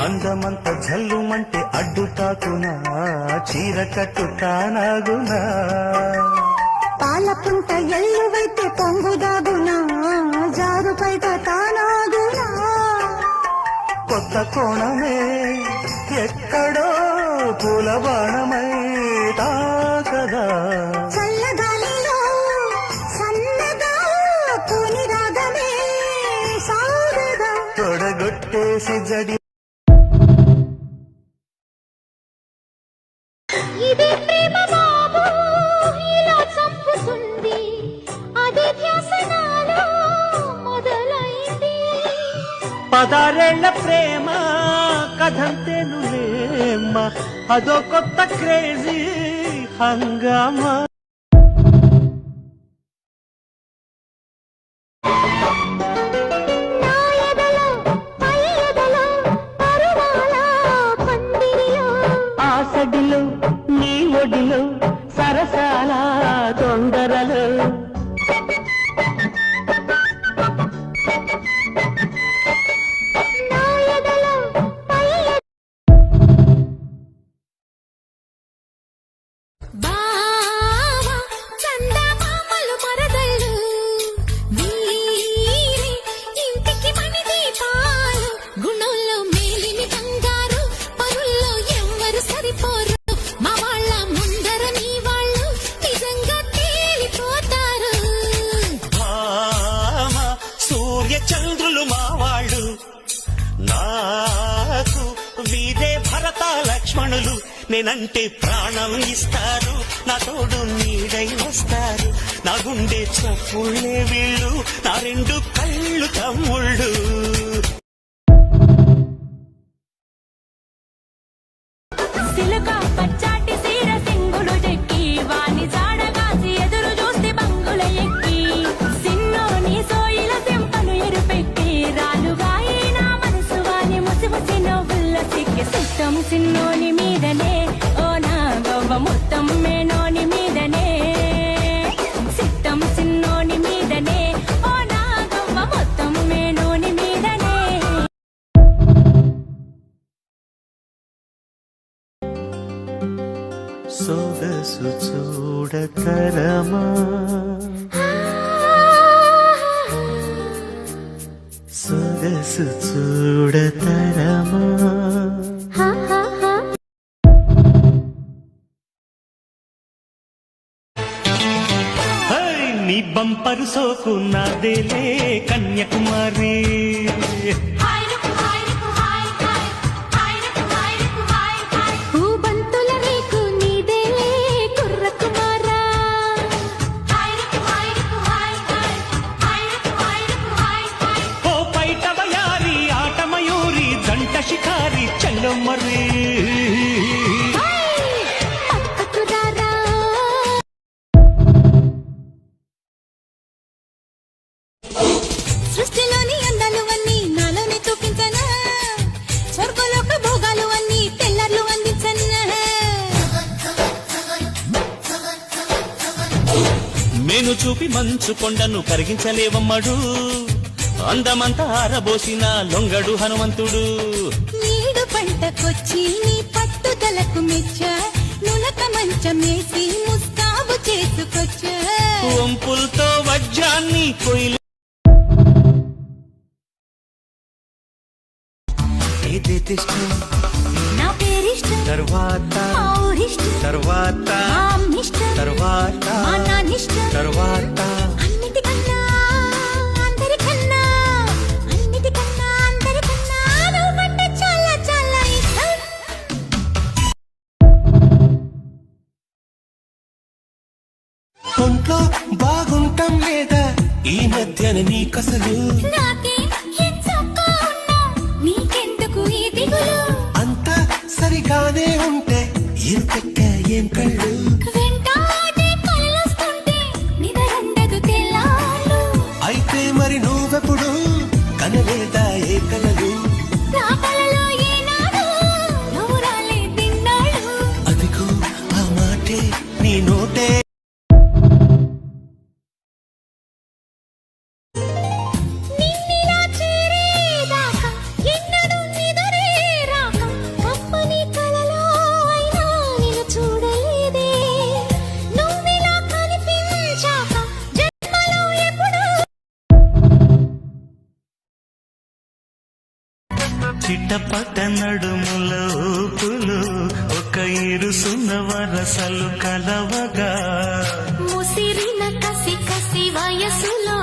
అందమంత జల్లుమంటే అడ్డు తాకునా చీర కట్టు తానాగునా పాలపుంట ఎల్లువైతే పొంగుదాగునా జారు బయట తానాగునా కొత్త కోణమే ఎక్కడో పూల బాణమై తాకదా చల్లగాలిలో సన్నగా పూని రాగమే సాగదా తొడగొట్టేసి జడి ఇదే ప్రేమ బాబు ఇలా చంపుతుంది అదే ధ్యాసనాలో మొదలైంది 16 ప్రేమ కథంతేనులేమ్మ అదో కొత్త క్రేజీ హంగామా ఆసడిలో నీ ఒడిలో సరసాల తొందరలో చంద్రులు మావాళ్ళు నాకు వీరే భరత లక్ష్మణులు నేనంటే ప్రాణం ఇస్తారు నా తోడు నీడై వస్తారు నా గుండె చప్పుళ్ళే వీళ్ళు నా 2 కళ్ళు తమ్ముళ్ళు సిన్నోని మీదనే ఓ నా గవ్వ మొత్తం మేనోని మీదనే సిట్టం సిన్నోని మీదనే ఓ నా గవ్వ మొత్తం మేనోని మీదనే సొగసు చూడతరమా సొగసు చూడతరమా నీ బంపరు సోకు నాదేలే కన్యాకుమారి బంతుల రేకు నీదేలే కుర్రకుమారా ఓ పైట వయారి ఆట మయూరి జంట షికారి చల్లో మర్రి సృష్టిలోని అందాలు అన్నీ నాలోనే చూపించనా స్వర్గలోక భోగాలు అన్నీ తెల్లర్లు అందించనా మేను చూపి మంచు కొండను కరిగించలేవమ్మడు అందమంతా ఆరబోసిన లొంగడు హనుమంతుడు నీడు పంటకొచ్చి నీ పట్టుదలకు మెచ్చా నులక మంచమేసి ముస్తాబు చేసుకొచ్చా వంపులతో వజ్రాన్ని కొయ్యి నా పేరిష్టం తర్వాత మా ఊరిష్టం తర్వాత మా అమ్మిష్టం తర్వాత మా నాన్నిష్టం తర్వాత అన్నిటికన్నా అందరికన్నా అన్నిటికన్నా అందరికన్నా నువ్వంటే చాలా చాలా ఇష్టం ఒంట్లో బాగుంటాం లేదా ఈ మధ్యన నీకసలు నాకే ఎంచక్కా ఉన్నా నీకెందుకు ఈ దిగులు అంతా సరిగానే ఉంటే ఎంతెక్క ఏం కళ్ళు వెంటాడే కలలొస్తుంటే నిదరుండదు తెల్లాళ్ళు అయితే మరి నువ్వెప్పుడు కనలేదా ఏ కలలు నా కలలో ఏనాడు నువ్వు రాలేదిన్నాళ్ళు అదిగో ఆ మాటే నీ నోటే నిన్నిలా చేరేదాకా ఎన్నడూ నిదురే చిట్టపట నడుముల ఊపులు ఒక ఇరుసున్న వరసలు కలవగా ముసిరిన కసి కసి వయసులో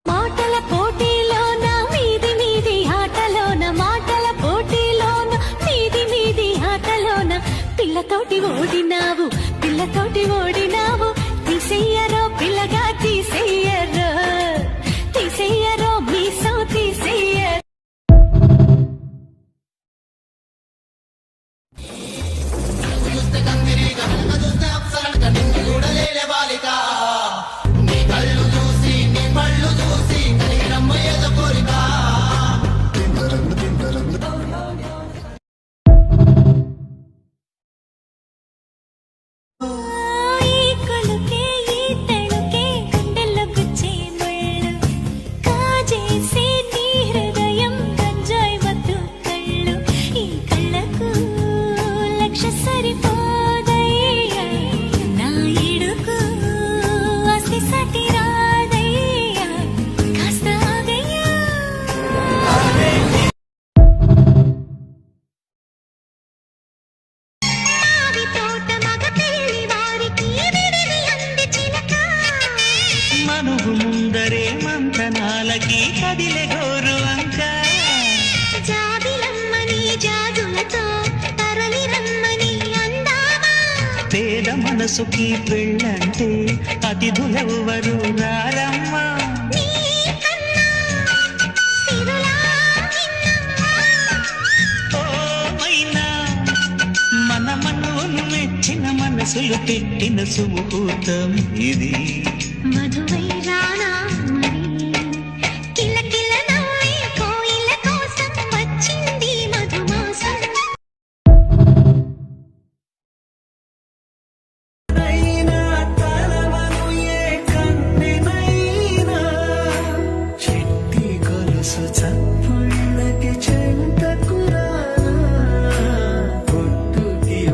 మాటల పోటీలోన మీది మీది ఆటలోన మాటల పోటీలోన మీది మీది ఆటలోన పిల్లతోటి ఓడినావు తీసేయరో పిల్లగా తీసేయరో మీసం తీసేయరో మనువు ముందరే మంతనాలకి కదిలే గోరు అంక జాబిలమ్మని జాజులతో తరలి రమ్మని అందామా పేద మనసుకి పెళ్ళంటే అతిథులెవ్వరు రారమ్మా ఓ మైనా మన మనవులు మెచ్చిన మనసులు పెట్టిన సుముహూర్తం ఇది మధువై రానా మరి కిలకిల నవ్వే కోయిల కోసం వచ్చింది మధుమాసం చెట్టి గొలుసు చప్పుళ్ళకి చెంతకురాకి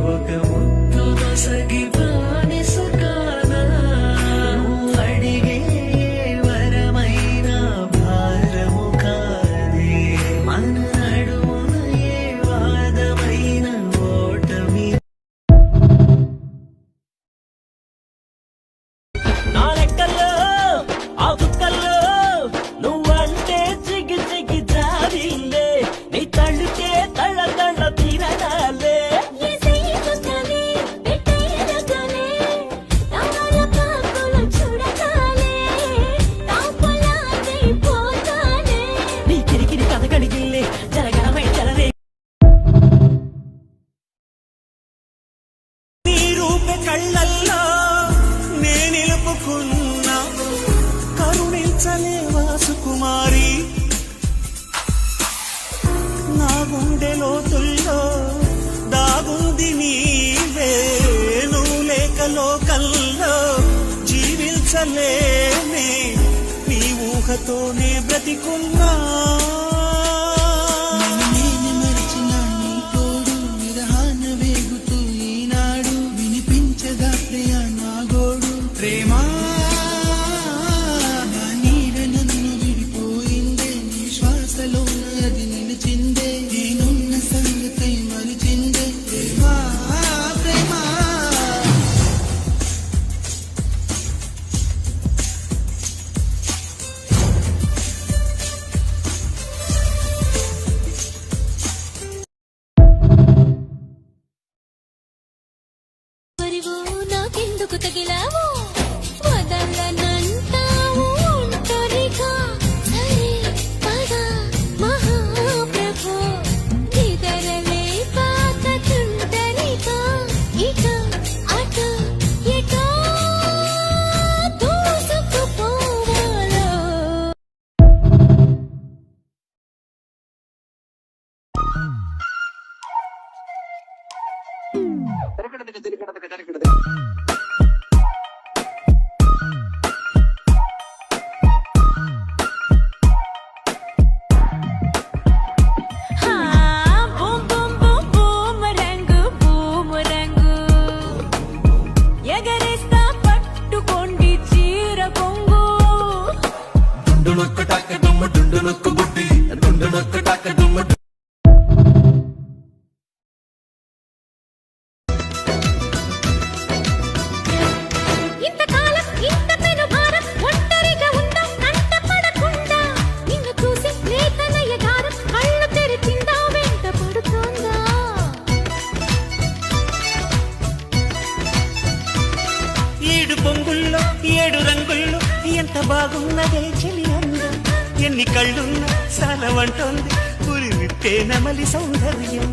ఒక ముద్దు దొసగి బానిసు కానా అడిగే వరమైన భారము కాదే మన నడుమున ఏ వాదమైన ఓటమి నా లెక్కల్లో ఆ కుక్కల్లో నువ్వంటే చిగి చిగి జారిందే నీ తళ్ళుకే తళ్ళ తళ్ళ తీరడాలే నీ కిరికిరి కథ కడిగిల్లే జరగడమై జలరే నీ రూపే కళ్ళల్లో నే నిలుపుకున్నా కరుణించలేవా సుకుమారి నా గుండె లోతుల్లో దాగుంది నీవే నువ్వు లేక లోకల్లో జీవించలేనే నీ ఊహతోనే బ్రతికున్నా ప్రేమా నొక్కు టక్క డుమ్మ డుండు నొక్కు బుడ్డి డుండు నొక్కు టక్క డుమ్మ ఇంతకాలం ఇంత పెను భారం ఒంటరిగా ఉందా కంటపడకుండా నిన్ను చూసి లేతనయ దారం కళ్ళు తెరిచిందా వెంట పడుతోందా ఏడు పొంగుల్లో ఏడు రంగుల్లో ఎంత బాగున్నదే చెలి అందం ఎన్ని కళ్ళున్నా సాలవంటోంది పురి విప్పే నమలి సౌందర్యం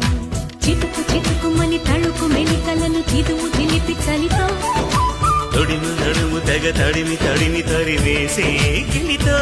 చిటుకు చిటుకుమని తళుకు మెలికలను చిదువు చిలిపి చలితో తొడిమి నడుము తెగ తడిమి తడిమి తరివేసే గిలితో